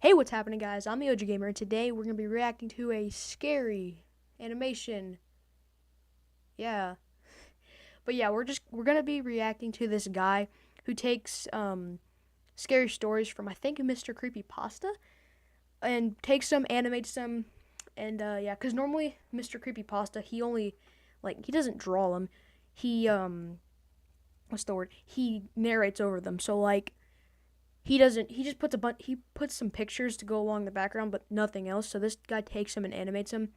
Hey, what's happening, guys? I'm the OG Gamer, and today we're gonna be reacting to a scary animation. Yeah, but yeah, we're gonna be reacting to this guy who takes scary stories from, I think, Mr. Creepypasta, and takes them, animates them, and yeah, because normally Mr. Creepypasta, he only he doesn't draw them. He what's the word? He narrates over them. So he doesn't. He just puts he puts some pictures to go along the background, but nothing else. So this guy takes them and animates them.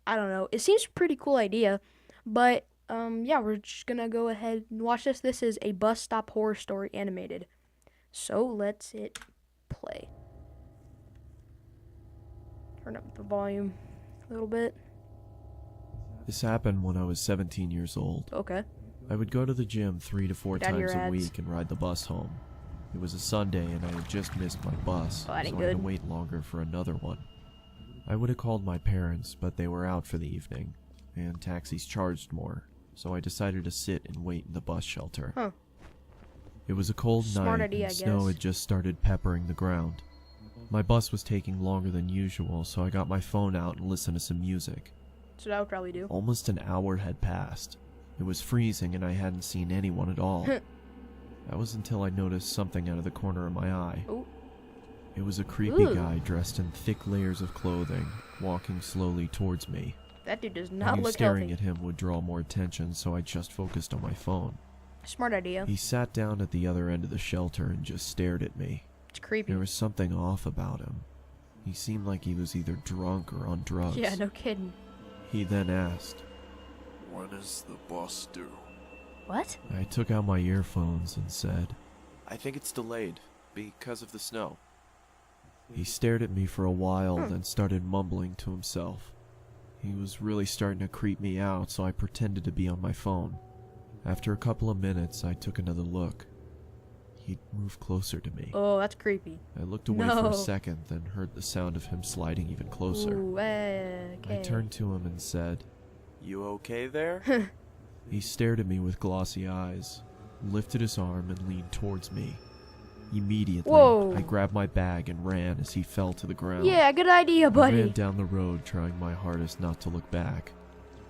I don't know. It seems a pretty cool idea, but yeah, we're just gonna go ahead and watch this. This is a bus stop horror story animated. So let's hit play. Turn up the volume a little bit. This happened when I was 17 years old. Okay. I would go to the gym 3 to 4 Down your times a ads. week and ride the bus home. It was a Sunday and I had just missed my bus, Oh, that ain't so I had to good. wait longer for another one. I would have called my parents, but they were out for the evening, and taxis charged more, so I decided to sit and wait in the bus shelter. Huh. It was a cold Smart night idea, and I snow guess. had just started peppering the ground. My bus was taking longer than usual, so I got my phone out and listened to some music. So that would probably do. Almost an hour had passed. It was freezing and I hadn't seen anyone at all. That was until I noticed something out of the corner of my eye. Oh. It was a creepy Ooh. guy dressed in thick layers of clothing, walking slowly towards me. That dude does I not knew look staring healthy. at him would draw more attention, so I just focused on my phone. Smart idea. He sat down at the other end of the shelter and just stared at me. It's creepy. There was something off about him. He seemed like he was either drunk or on drugs. Yeah, no kidding. He then asked. When is the bus due? What? I took out my earphones and said, I think it's delayed because of the snow. He stared at me for a while, then started mumbling to himself. He was really starting to creep me out, so I pretended to be on my phone. After a couple of minutes, I took another look. He'd moved closer to me. Oh, that's creepy. I looked away for No. a second, then heard the sound of him sliding even closer. Ooh, okay. I turned to him and said, You okay there? He stared at me with glossy eyes, lifted his arm and leaned towards me. Immediately, Whoa. I grabbed my bag and ran as he fell to the ground. Yeah, good idea, I buddy. ran down the road trying my hardest not to look back.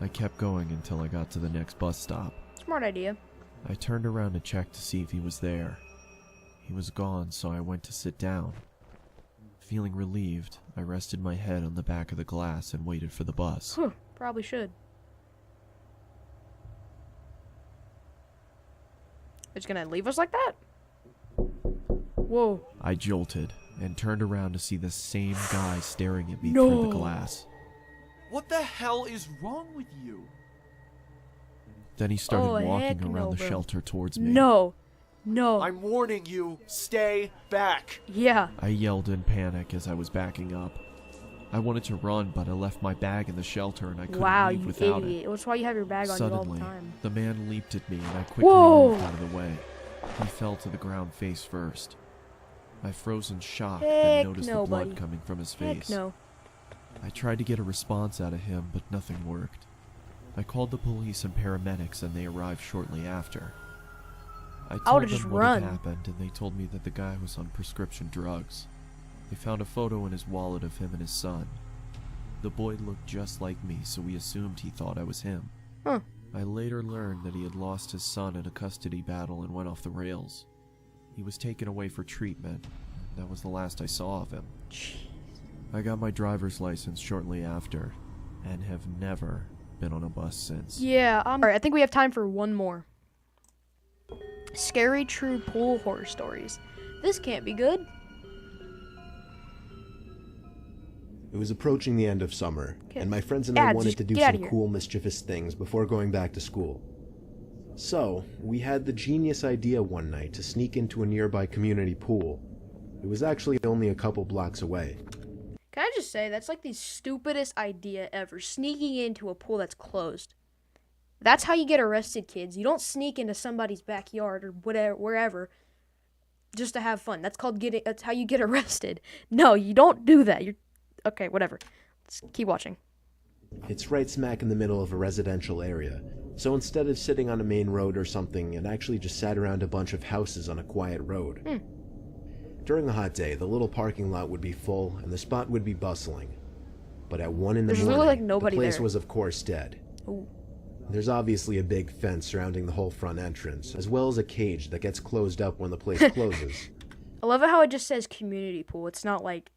I kept going until I got to the next bus stop. Smart idea. I turned around to check to see if he was there. He was gone, so I went to sit down. Feeling relieved, I rested my head on the back of the glass and waited for the bus. Probably should. It's gonna leave us like that? Whoa. I jolted and turned around to see the same guy staring at me No. through the glass. What the hell is wrong with you? Then he started Oh, walking heck around no, the bro. shelter towards me. No. No. I'm warning you, stay back. Yeah. I yelled in panic as I was backing up. I wanted to run, but I left my bag in the shelter and I couldn't Wow, leave you without idiot. it. That's why you have your bag on you all Suddenly, the time. the man leaped at me and I quickly Whoa. moved out of the way. He fell to the ground face first. I froze in shock Heck and noticed no, the blood buddy. coming from his Heck face. no. I tried to get a response out of him, but nothing worked. I called the police and paramedics and they arrived shortly after. I told would've them just what run. had happened and they told me that the guy was on prescription drugs. They found a photo in his wallet of him and his son. The boy looked just like me, so we assumed he thought I was him. Huh. I later learned that he had lost his son in a custody battle and went off the rails. He was taken away for treatment. That was the last I saw of him. Jeez. I got my driver's license shortly after, and have never been on a bus since. Yeah, alright, I think we have time for one more. Scary true pool horror stories. This can't be good. It was approaching the end of summer, Okay. and my friends and I Ads, wanted just to do get outta some here. cool, mischievous things before going back to school. So, we had the genius idea one night to sneak into a nearby community pool. It was actually only a couple blocks away. Can I just say, that's like the stupidest idea ever. Sneaking into a pool that's closed. That's how you get arrested, kids. You don't sneak into somebody's backyard or whatever, wherever, just to have fun. That's how you get arrested. No, you don't do that. Okay, whatever. Let's keep watching. It's right smack in the middle of a residential area, so instead of sitting on a main road or something, it actually just sat around a bunch of houses on a quiet road. During a hot day, the little parking lot would be full and the spot would be bustling. But at 1 in the There's morning, literally, like, nobody the place there. was of course dead. Ooh. There's obviously a big fence surrounding the whole front entrance, as well as a cage that gets closed up when the place closes. I love it how it just says community pool. It's not like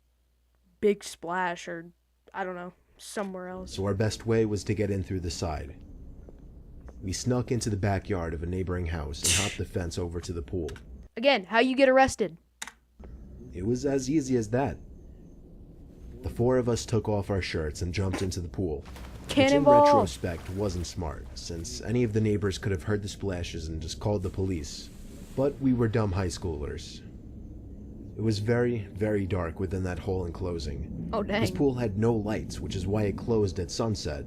Big Splash or, I don't know, somewhere else. So our best way was to get in through the side. We snuck into the backyard of a neighboring house and hopped the fence over to the pool. Again, how you get arrested? It was as easy as that. The four of us took off our shirts and jumped into the pool. Which in Cannonball! retrospect wasn't smart, since any of the neighbors could have heard the splashes and just called the police. But we were dumb high schoolers. It was very, very dark within that whole enclosing. Oh, dang. This pool had no lights, which is why it closed at sunset.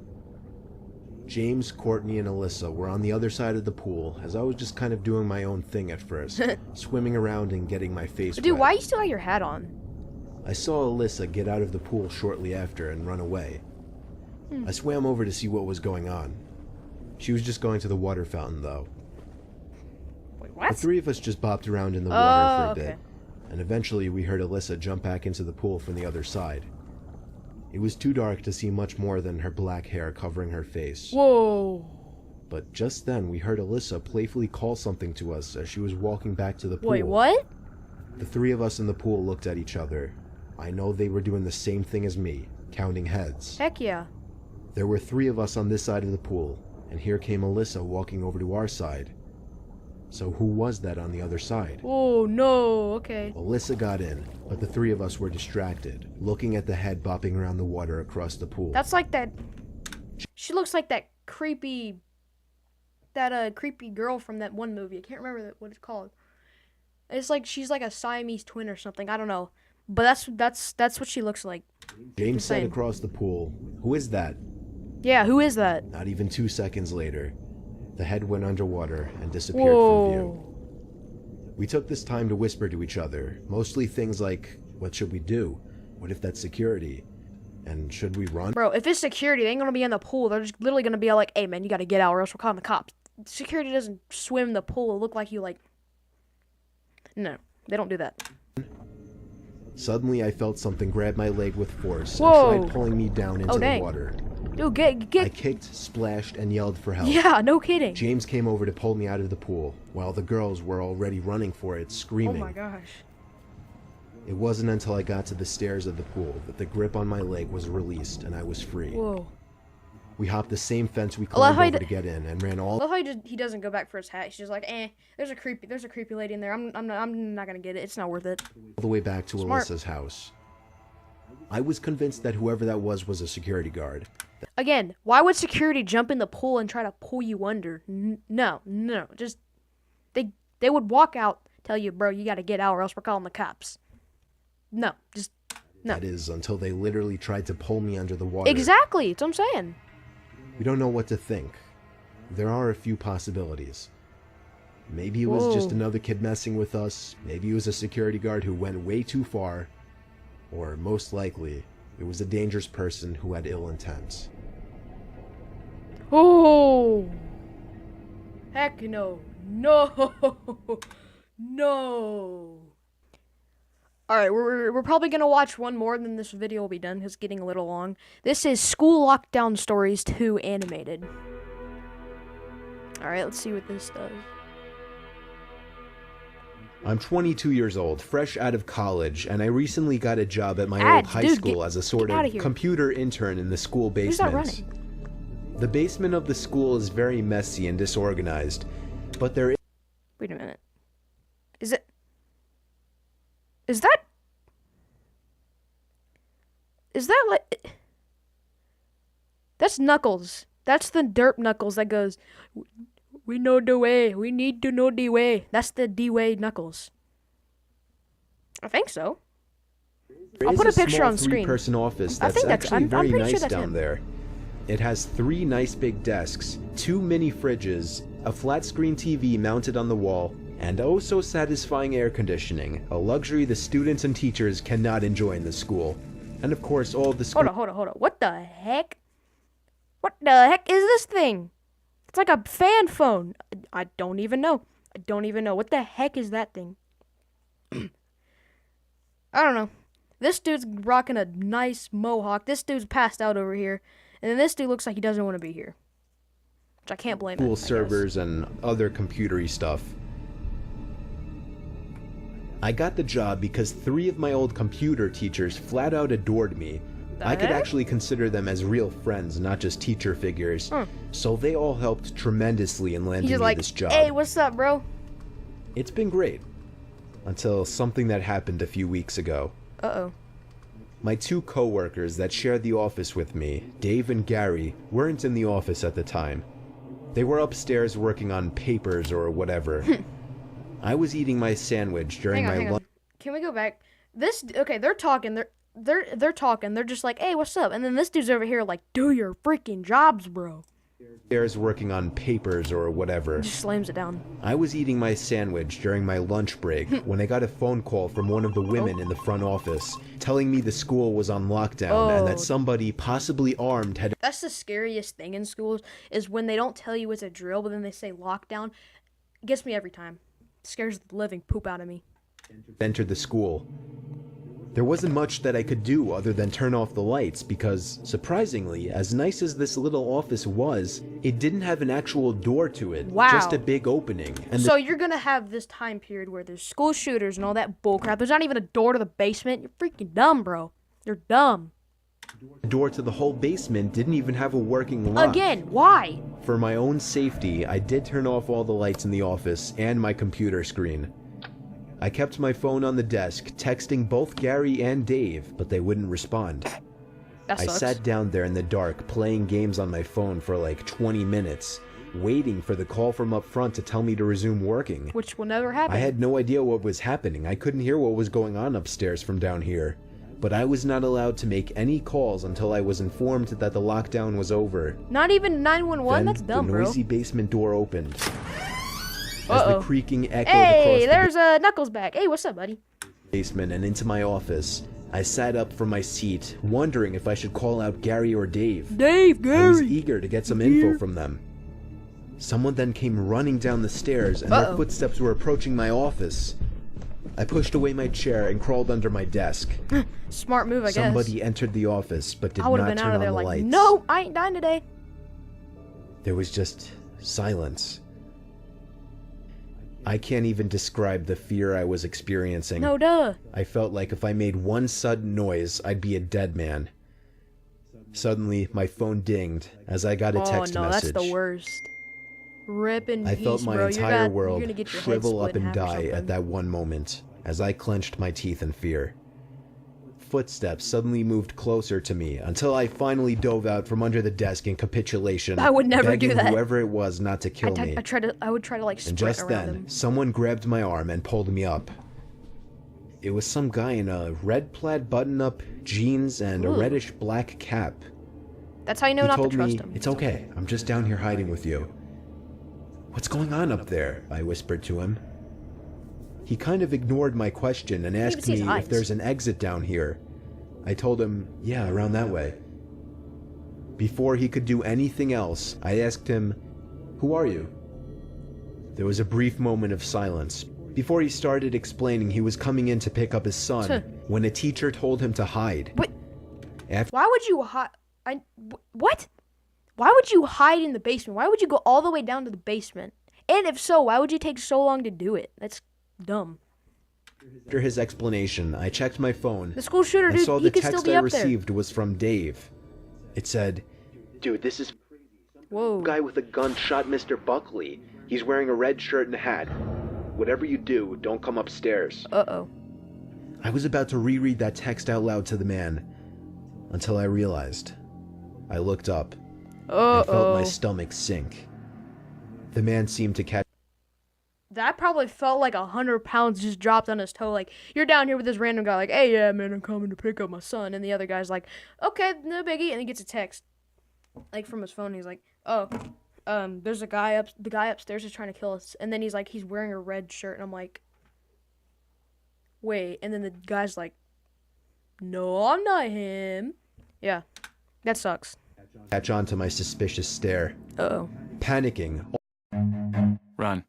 James, Courtney, and Alyssa were on the other side of the pool, as I was just kind of doing my own thing at first, swimming around and getting my face Dude, wet. why you still have your hat on? I saw Alyssa get out of the pool shortly after and run away. I swam over to see what was going on. She was just going to the water fountain, though. Wait, The what? three of us just bopped around in the water for a bit, okay. and eventually we heard Alyssa jump back into the pool from the other side. It was too dark to see much more than her black hair covering her face. Whoa. But just then we heard Alyssa playfully call something to us as she was walking back to the pool. Wait, what? The three of us in the pool looked at each other. I know they were doing the same thing as me, counting heads. Heck yeah. There were three of us on this side of the pool, and here came Alyssa walking over to our side. So who was that on the other side? Oh, no. Okay. Alyssa got in, but the three of us were distracted, looking at the head bopping around the water across the pool. That's like that. She looks like that creepy. That creepy girl from that one movie. I can't remember what it's called. It's like she's like a Siamese twin or something. I don't know. But that's what she looks like. James said insane. across the pool, "Who is that?" Yeah, who is that? Not even 2 seconds later, the head went underwater and disappeared Whoa. from view. We took this time to whisper to each other, mostly things like, what should we do? What if that's security? And should we run? Bro, if it's security, they ain't gonna be in the pool. They're just literally gonna be like, hey man, you gotta get out or else we're calling the cops. Security doesn't swim the pool. It'll look like you like. No, they don't do that. Suddenly I felt something grab my leg with force Whoa. and tried pulling me down into Oh, the dang. water. Dude, I get. kicked, splashed, and yelled for help. Yeah, no kidding. James came over to pull me out of the pool, while the girls were already running for it, Oh screaming. my gosh. It wasn't until I got to the stairs of the pool that the grip on my leg was released and I was free. Whoa. We hopped the same fence we I love climbed how he over d- to get in and ran I all love how he doesn't go back for his hat. He's just like, there's a creepy lady in there. I'm not gonna get it. It's not worth it. the way back to Smart. Alyssa's house. I was convinced that whoever that was a security guard. Again, why would security jump in the pool and try to pull you under? No. Just they would walk out, tell you, bro, you got to get out or else we're calling the cops. No. That is, until they literally tried to pull me under the water. Exactly. That's what I'm saying. We don't know what to think. There are a few possibilities. Maybe it was just Whoa. another kid messing with us. Maybe it was a security guard who went way too far. Or, most likely, it was a dangerous person who had ill intent. Oh. Heck no. No. No. Alright, we're probably going to watch one more, then this video will be done. It's getting a little long. This is School Lockdown Stories 2 Animated. Alright, let's see what this does. I'm 22 years old, fresh out of college, and I recently got a job at my old Ads, high dude, school get- as a sort get outta of here. computer intern in the school Who's that basement. running? The basement of the school is very messy and disorganized, but there Wait a minute. Is that like... That's Knuckles. That's the derp Knuckles that goes, we know the way. We need to know the way. That's the D-way Knuckles. I think so. There I'll is put a picture small on screen. three-person office I that's think that's- actually I'm very pretty sure nice that's down him. there. It has 3 nice big desks, 2 mini fridges, a flat-screen TV mounted on the wall, and oh so satisfying air conditioning, a luxury the students and teachers cannot enjoy in the school. And of course, all the school Hold on. What the heck? What the heck is this thing? It's like a fan phone. I don't even know. What the heck is that thing? I don't know. This dude's rocking a nice mohawk. This dude's passed out over here. And then this dude looks like he doesn't want to be here. Which I can't blame him, School servers and other computery stuff. I got the job because 3 of my old computer teachers flat out adored me. I could actually consider them as real friends, not just teacher figures. So they all helped tremendously in landing He's me like, this job. hey, what's up, bro? It's been great. Until something that happened a few weeks ago. Uh-oh. My 2 co-workers that shared the office with me, Dave and Gary, weren't in the office at the time. They were upstairs working on papers or whatever. I was eating my sandwich during my lunch. Can we go back? Okay, they're talking. They're talking. They're just like, hey, what's up? And then this dude's over here like, do your freaking jobs, bro. Upstairs working on papers or whatever. Just slams it down. I was eating my sandwich during my lunch break when I got a phone call from one of the women in the front office telling me the school was on lockdown and that somebody possibly armed had That's the scariest thing in schools is when they don't tell you it's a drill, but then they say lockdown. It gets me every time. It scares the living poop out of me. entered the school. There wasn't much that I could do other than turn off the lights because, surprisingly, as nice as this little office was, it didn't have an actual door to it. Wow. Just a big opening. And So you're gonna have this time period where there's school shooters and all that bullcrap. There's not even a door to the basement. You're freaking dumb, bro. You're dumb. the door to the whole basement didn't even have a working lock. Again, why? For my own safety, I did turn off all the lights in the office and my computer screen. I kept my phone on the desk, texting both Gary and Dave, but they wouldn't respond. That I sucks. sat down there in the dark, playing games on my phone for like 20 minutes, waiting for the call from up front to tell me to resume working. Which will never happen. I had no idea what was happening. I couldn't hear what was going on upstairs from down here. But I was not allowed to make any calls until I was informed that the lockdown was over. Not even 911? That's dumb, the bro. noisy basement door opened. As Uh-oh. the creaking echoed Hey, across there's Knuckles back. Hey, what's up, buddy? the basement and into my office, I sat up from my seat, wondering if I should call out Gary or Dave. Dave, I was eager to get some info from them. Someone then came running down the stairs, and their footsteps were approaching my office. I pushed away my chair and crawled under my desk. Smart move, I guess. Somebody entered the office, but did I would have not been turn out of on there the like, lights. no, I ain't dying today. There was just silence. I can't even describe the fear I was experiencing. No, duh. I felt like if I made one sudden noise, I'd be a dead man. Suddenly, my phone dinged as I got a text Oh, no, message. that's the worst. Rip in I peace, felt my bro. entire you're world gonna get your head shrivel split up in and half or die at something. that one moment as I clenched my teeth in fear. Footsteps suddenly moved closer to me until I finally dove out from under the desk in capitulation. I would never do begging that. whoever it was not to kill me. I would try to like And sprint just around then, him. someone grabbed my arm and pulled me up. It was some guy in a red plaid button-up, jeans, and a Ooh. reddish-black cap. That's how you know He not to told trust me, him. "It's okay, I'm just down here hiding with you." "What's going on up there?" I whispered to him. He kind of ignored my question and asked see me his if eyes. there's an exit down here. I told him, yeah, around that way. Before he could do anything else, I asked him, "Who are you?" There was a brief moment of silence. Before he started explaining he was coming in to pick up his son, when a teacher told him to hide. What? After Why would you hide? What? Why would you hide in the basement? Why would you go all the way down to the basement? And if so, why would you take so long to do it? That's dumb. his explanation, I checked my phone. The school shooter, I dude, saw he the could still text be I up there. received was from Dave. It said, "Dude, this is Whoa. guy with a gun shot Mr. Buckley. He's wearing a red shirt and a hat. Whatever you do, don't come upstairs." Uh-oh. I was about to reread that text out loud to the man, until I realized. I looked up and felt my stomach sink. The man seemed to catch That probably felt like 100 pounds just dropped on his toe. Like, you're down here with this random guy, like, hey, yeah, man, I'm coming to pick up my son. And the other guy's like, okay, no biggie. And he gets a text, like, from his phone. He's like, oh, there's a guy the guy upstairs is trying to kill us. And then he's like, he's wearing a red shirt. And I'm like, wait. And then the guy's like, no, I'm not him. Yeah, that sucks. on to my suspicious stare. Uh-oh. Panicking, Run.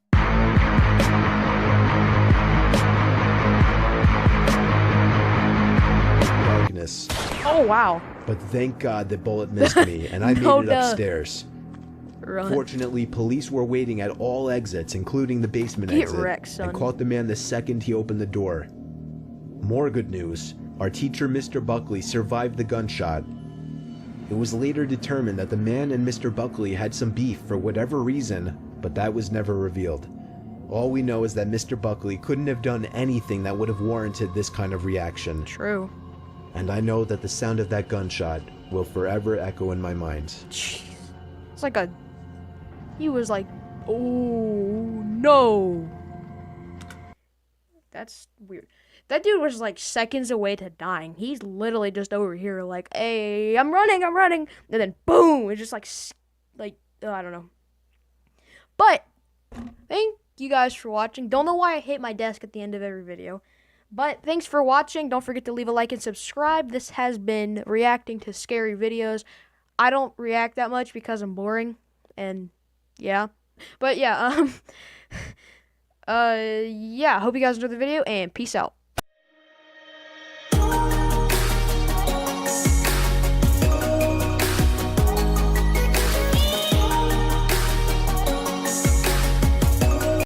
Oh, wow. But thank God the bullet missed me, and I No, made it upstairs. Run. Fortunately, police were waiting at all exits, including the basement Get exit, wrecked, son. and caught the man the second he opened the door. More good news. Our teacher, Mr. Buckley, survived the gunshot. It was later determined that the man and Mr. Buckley had some beef for whatever reason, but that was never revealed. All we know is that Mr. Buckley couldn't have done anything that would have warranted this kind of reaction. True. And I know that the sound of that gunshot will forever echo in my mind. Jeez. It's like a... He was like, oh, no. That's weird. That dude was like seconds away to dying. He's literally just over here like, hey, I'm running. And then boom, it's just like, I don't know. But thank you guys for watching. Don't know why I hit my desk at the end of every video. But thanks for watching. Don't forget to leave a like and subscribe. This has been reacting to scary videos. I don't react that much because I'm boring. And yeah. But yeah, yeah, hope you guys enjoyed the video and peace out.